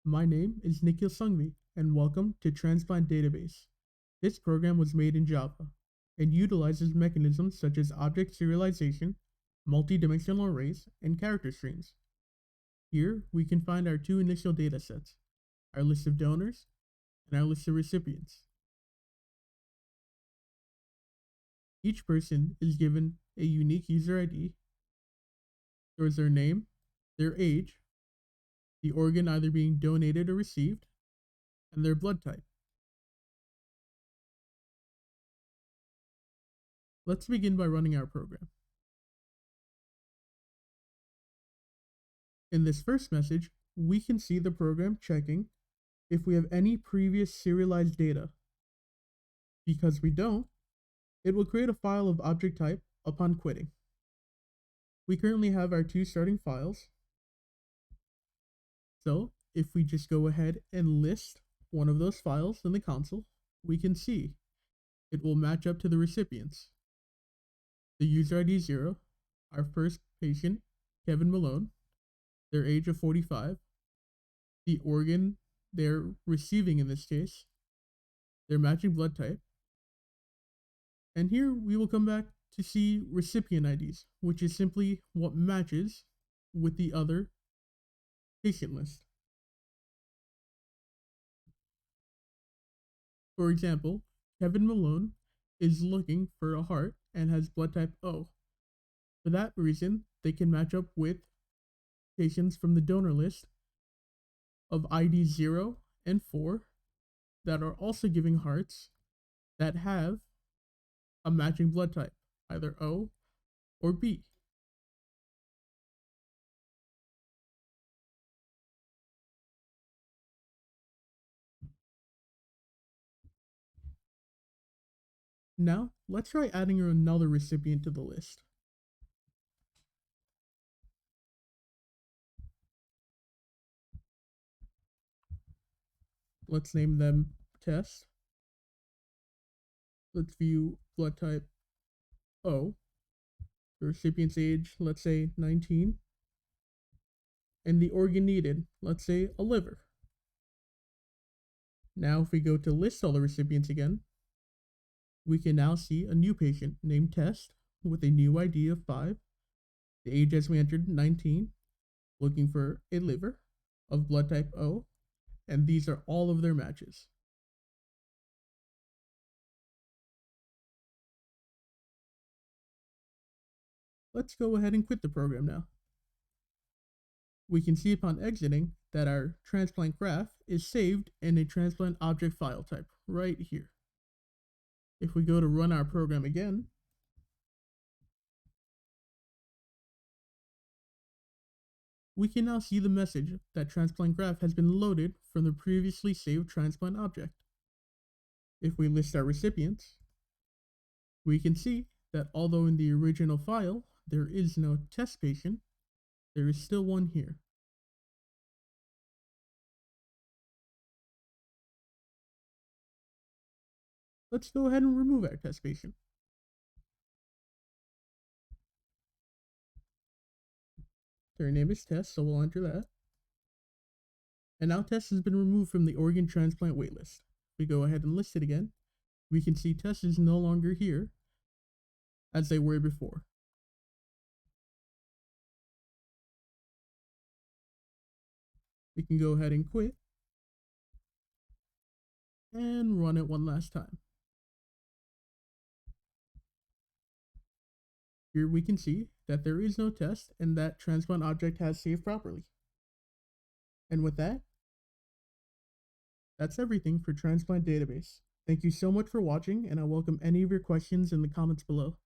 My name is Nikhil Sangvi, and welcome to Transplant Database. This program was made in Java and utilizes mechanisms such as object serialization, multi-dimensional arrays, and character streams. Here, we can find our two initial datasets, our list of donors and our list of recipients. Each person is given a unique user ID, stores their name, their age, the organ either being donated or received, and their blood type. Let's begin by running our program. In this first message, we can see the program checking if we have any previous serialized data. Because we don't, it will create a file of object type upon quitting. We currently have our two starting files. So if we just go ahead and list one of those files in the console, we can see it will match up to the recipients. The user ID 0, our first patient, Kevin Malone, their age of 45, the organ they're receiving in this case, their matching blood type, and here we will come back to see recipient IDs, which is simply what matches with the other patient list. For example, Kevin Malone is looking for a heart and has blood type O. For that reason, they can match up with patients from the donor list of ID 0 and 4 that are also giving hearts that have a matching blood type, either O or B. Now, let's try adding another recipient to the list. Let's name them test. Let's view blood type O. The recipient's age, let's say 19. And the organ needed, let's say a liver. Now if we go to list all the recipients again, we can now see a new patient named Test with a new ID of 5, the age as we entered 19, looking for a liver of blood type O, and these are all of their matches. Let's go ahead and quit the program now. We can see upon exiting that our transplant graph is saved in a transplant object file type right here. If we go to run our program again, we can now see the message that transplant graph has been loaded from the previously saved transplant object. If we list our recipients, we can see that although in the original file there is no test patient, there is still one here. Let's go ahead and remove our test patient. Their name is Test, so we'll enter that. And now Test has been removed from the organ transplant waitlist. If we go ahead and list it again, we can see Test is no longer here as they were before. We can go ahead and quit and run it one last time. Here we can see that there is no test and that transplant object has saved properly. And with that, that's everything for Transplant Database. Thank you so much for watching, and I welcome any of your questions in the comments below.